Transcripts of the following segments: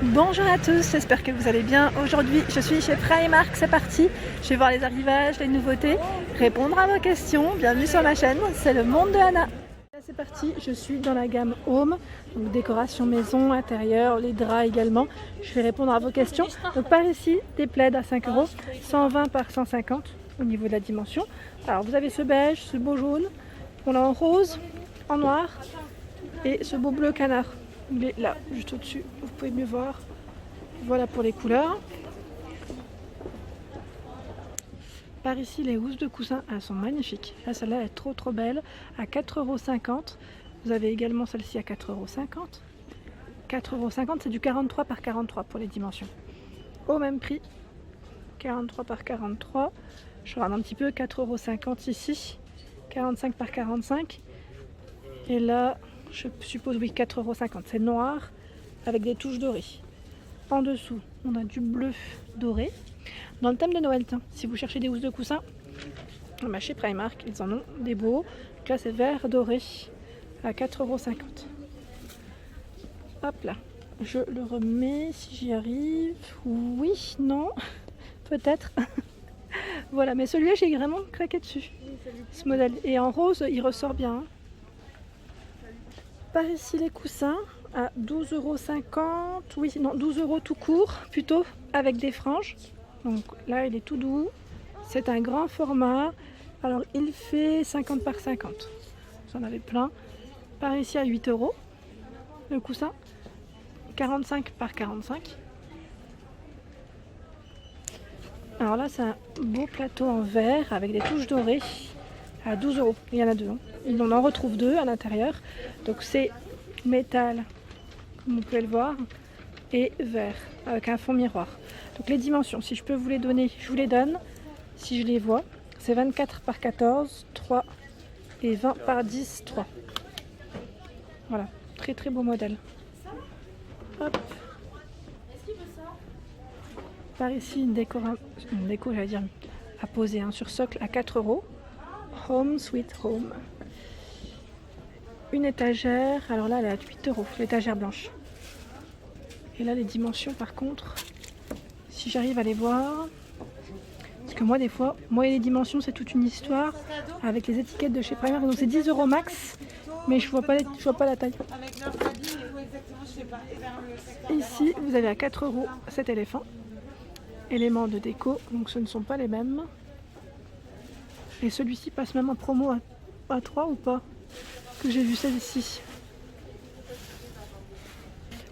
Bonjour à tous, j'espère que vous allez bien. Aujourd'hui, je suis chez Primark, c'est parti. Je vais voir les arrivages, les nouveautés, répondre à vos questions. Bienvenue sur ma chaîne, c'est le monde de Anna. Là, c'est parti, je suis dans la gamme Home, donc décoration maison, intérieur, les draps également. Je vais répondre à vos questions. Donc par ici, des plaids à 5 €, 120 par 150 au niveau de la dimension. Alors vous avez ce beige, ce beau jaune, on l'a en rose, en noir et ce beau bleu canard. Il est là, juste au-dessus, vous pouvez mieux voir. Voilà pour les couleurs. Par ici, les housses de coussin, elles sont magnifiques. Là, celle-là, elle est trop belle, à 4,50 €. Vous avez également celle-ci à 4,50 €. 4,50 €, c'est du 43 par 43 pour les dimensions. Au même prix, 43 par 43. Je regarde un petit peu, 4,50 € ici, 45 par 45. Et là, je suppose, oui, 4,50 €. C'est noir avec des touches dorées. En dessous, on a du bleu doré. Dans le thème de Noël, tiens, si vous cherchez des housses de coussin, chez Primark, ils en ont des beaux. Donc là, c'est vert doré à 4,50 €. Hop là, je le remets si j'y arrive. Oui, non, peut-être. Voilà, mais celui-là, j'ai vraiment craqué dessus, ce modèle. Et en rose, il ressort bien. Hein. Par ici, les coussins à 12,50 €. Oui, non, 12 € tout court, plutôt, avec des franges. Donc là, il est tout doux. C'est un grand format. Alors, il fait 50 par 50. Vous en avez plein. Par ici, à 8 €. Le coussin, 45 par 45. Alors là, c'est un beau plateau en verre avec des touches dorées à 12 €. Il y en a deux. Hein. On en retrouve deux à l'intérieur. Donc c'est métal, comme vous pouvez le voir, et vert avec un fond miroir. Donc les dimensions, si je peux vous les donner, je vous les donne. Si je les vois, c'est 24 par 14, 3 et 20 par 10, 3. Voilà, très beau modèle. Hop. Par ici, une déco, j'allais dire, à poser sur socle à 4 €. Home Sweet Home. Une étagère, alors là elle est à 8 €, l'étagère blanche. Et là les dimensions par contre, si j'arrive à les voir, parce que moi des fois, et les dimensions c'est toute une histoire avec les étiquettes de chez Primark, donc c'est 10 € max, mais je vois pas la taille. Ici vous avez à 4 € cet éléphant, éléments de déco, donc ce ne sont pas les mêmes. Et celui-ci passe même en promo à 3 ou pas, que j'ai vu celle-ci.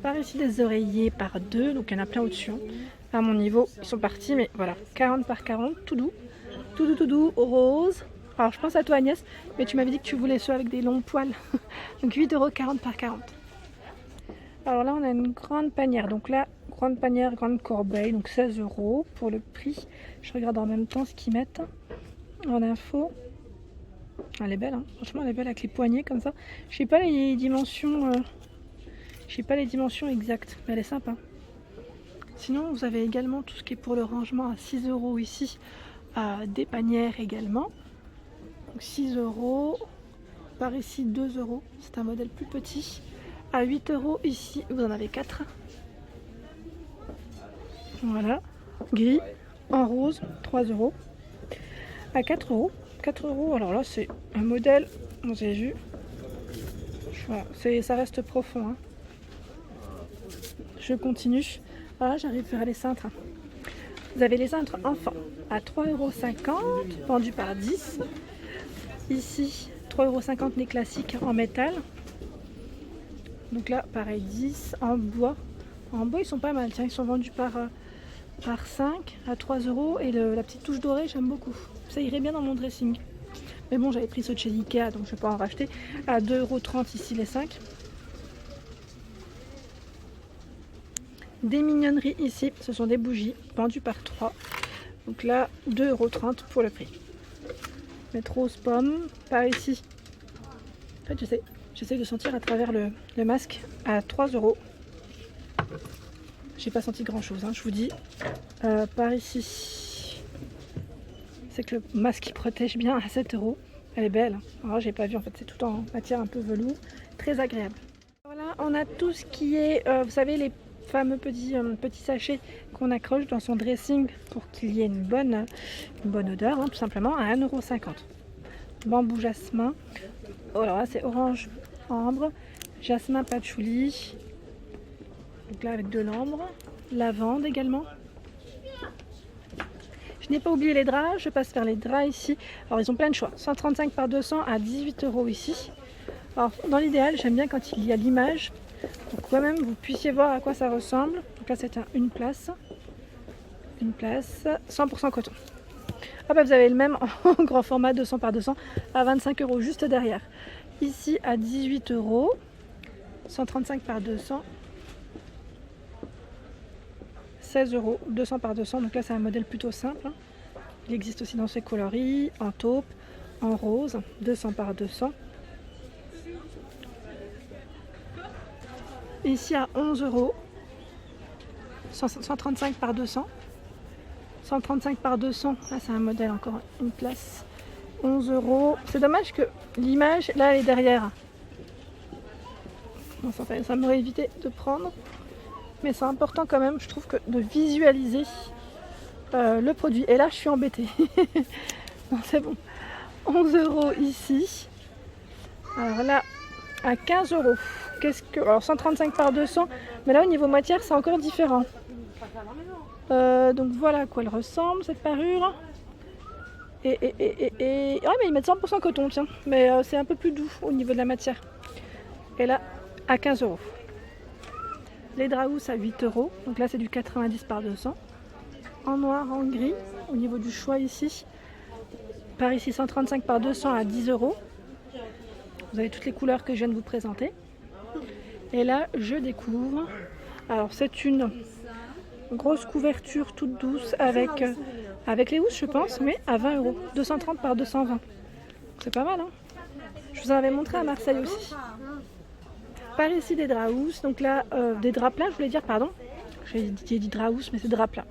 Par ici des oreillers par 2, donc il y en a plein au-dessus. Hein. À mon niveau, ils sont partis, mais voilà, 40 par 40, tout doux, rose. Alors je pense à toi Agnès, mais tu m'avais dit que tu voulais ceux avec des longs poils. Donc 8 €, 40 par 40. Alors là on a une grande panière, donc là, grande panière, grande corbeille, donc 16 € pour le prix. Je regarde en même temps ce qu'ils mettent en info. Elle est belle, hein. Franchement elle est belle avec les poignets comme ça. Je sais pas les dimensions, exactes, mais elle est sympa. Sinon vous avez également tout ce qui est pour le rangement à 6 € ici, des panières également. Donc 6 €, par ici 2 €, c'est un modèle plus petit. À 8 € ici, vous en avez 4. Voilà, gris, en rose, 3 €. À 4 €. 4 €, alors là c'est un modèle, vous avez vu, voilà, ça reste profond. Hein. Je continue. Voilà, j'arrive vers les cintres. Vous avez les cintres enfants à 3,50 € vendus par 10. Ici, 3,50 € les classiques en métal. Donc là, pareil, 10 en bois. En bois, ils sont pas mal. Tiens, ils sont vendus par 5 à 3 € et la petite touche dorée, j'aime beaucoup. Ça irait bien dans mon dressing. Mais bon, j'avais pris ceux de chez Ikea, donc je vais pas en racheter. À 2,30 € ici les 5. Des mignonneries ici, ce sont des bougies vendues par 3. Donc là, 2,30 € pour le prix. Mettre rose pomme, par ici. En fait, j'essaie de sentir à travers le masque à 3 €. J'ai pas senti grand chose, hein, je vous dis. Par ici, c'est que le masque il protège bien à 7 €. Elle est belle. Alors j'ai pas vu, en fait, c'est tout en matière un peu velours. Très agréable. Voilà, on a tout ce qui est, vous savez, les fameux petit sachet qu'on accroche dans son dressing pour qu'il y ait une bonne odeur, hein, tout simplement, à 1,50 €. Bambou jasmin. Oh, alors là, c'est orange ambre, jasmin patchouli. Donc là, avec de l'ambre. Lavande également. Je n'ai pas oublié les draps, je passe vers les draps ici. Alors ils ont plein de choix, 135 par 200 à 18 € ici. Alors dans l'idéal, j'aime bien quand il y a l'image, pour que quand même vous puissiez voir à quoi ça ressemble. Donc là c'est une place 100% coton. Ah bah vous avez le même en grand format 200 par 200 à 25 € juste derrière. Ici à 18 €, 135 par 200. 16 €, 200 par 200, donc là c'est un modèle plutôt simple. Il existe aussi dans ces coloris, en taupe, en rose, 200 par 200. Ici à 11 €, 135 par 200. 135 par 200, là c'est un modèle encore une place, 11 €. C'est dommage que l'image, là elle est derrière. Bon, ça m'aurait évité de prendre. Mais c'est important quand même, je trouve, de visualiser le produit. Et là, je suis embêtée. Non, c'est bon. 11 € ici. Alors là, à 15 €. Alors 135 par 200. Mais là, au niveau matière, c'est encore différent. Donc voilà à quoi elle ressemble, cette parure. Ah, mais ils mettent 100% coton, tiens. Mais c'est un peu plus doux au niveau de la matière. Et là, à 15 €. Les draps à 8 €, donc là c'est du 90 par 200. En noir, en gris, au niveau du choix ici. Par ici 135 par 200 à 10 €. Vous avez toutes les couleurs que je viens de vous présenter. Et là je découvre, alors c'est une grosse couverture toute douce avec les housses je pense, mais à 20 €. 230 par 220. C'est pas mal, hein. Je vous en avais montré à Marseille aussi. Par ici des draps housses, donc là des draps plats, je voulais dire, pardon. J'ai dit draps housses, mais c'est draps plats.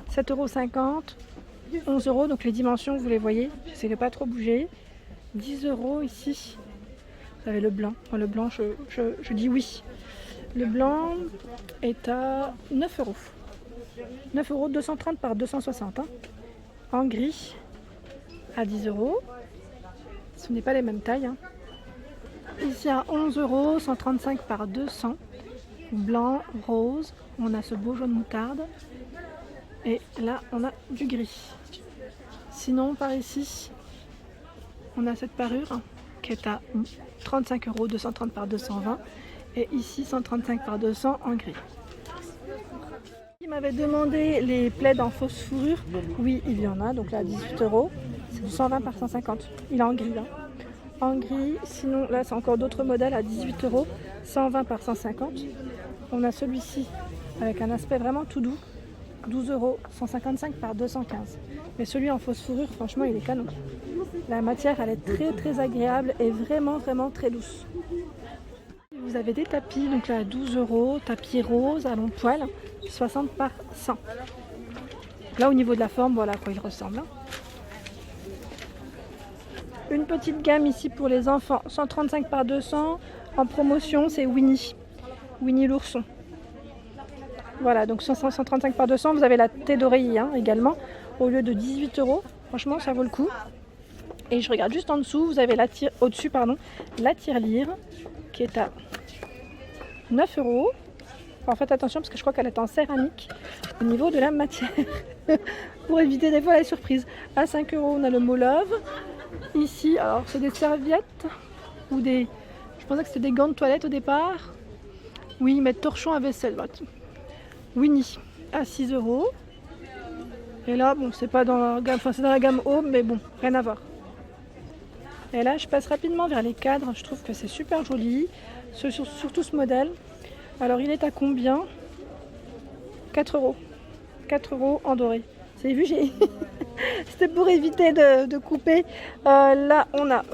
7,50 €, 11 €, donc les dimensions vous les voyez, j'essaie de pas trop bouger. 10 € ici. Vous avez le blanc. Enfin, le blanc, je dis oui. Le blanc est à 9 €. 9 €, 230 par 260. Hein. En gris, à 10 €. Ce n'est pas les mêmes tailles. Hein. Ici à 11 €, 135 par 200. Blanc, rose. On a ce beau jaune moutarde. Et là, on a du gris. Sinon, par ici, on a cette parure qui est à 35 €, 230 par 220. Et ici, 135 par 200 en gris. Il m'avait demandé les plaids en fausse fourrure. Oui, il y en a. Donc là, 18 €. C'est du 120 par 150. Il est en gris. Hein. En gris. Sinon, là, c'est encore d'autres modèles à 18 €. 120 par 150. On a celui-ci avec un aspect vraiment tout doux. 12 €, 155 par 215. Mais celui en fausse fourrure, franchement, il est canon. La matière, elle est très très agréable et vraiment vraiment très douce. Vous avez des tapis, donc là à 12 €, tapis rose à long poil, 60 par 100. Là au niveau de la forme, voilà à quoi il ressemble. Hein. Une petite gamme ici pour les enfants, 135 par 200. En promotion, c'est Winnie. Winnie l'ourson. Voilà, donc 135 par 200, vous avez la tête d'oreiller hein, également, au lieu de 18 €. Franchement, ça vaut le coup. Et je regarde juste en dessous, vous avez au-dessus, la tirelire, qui est à 9 €. Alors faites attention, parce que je crois qu'elle est en céramique, au niveau de la matière, pour éviter des fois la surprise. À 5 €, on a le mot love. Ici, alors c'est des serviettes, ou des... Je pensais que c'était des gants de toilette au départ. Oui, ils mettent torchon à vaisselle. Winnie à 6 €. Et là, bon, c'est pas dans la gamme, enfin c'est dans la gamme Home, mais bon, rien à voir. Et là, je passe rapidement vers les cadres. Je trouve que c'est super joli, surtout ce modèle. Alors, il est à combien? 4 €. 4 € en doré. Vous avez vu, c'était pour éviter de couper. Là,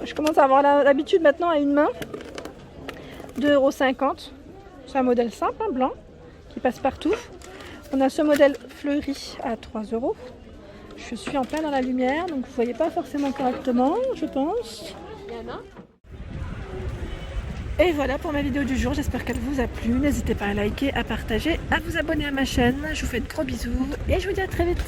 je commence à avoir l'habitude maintenant à une main. 2,50 €. C'est un modèle simple, hein, blanc, qui passe partout. On a ce modèle fleuri à 3 €. Je suis en plein dans la lumière, donc vous ne voyez pas forcément correctement, je pense. Et voilà pour ma vidéo du jour, j'espère qu'elle vous a plu. N'hésitez pas à liker, à partager, à vous abonner à ma chaîne. Je vous fais de gros bisous et je vous dis à très vite.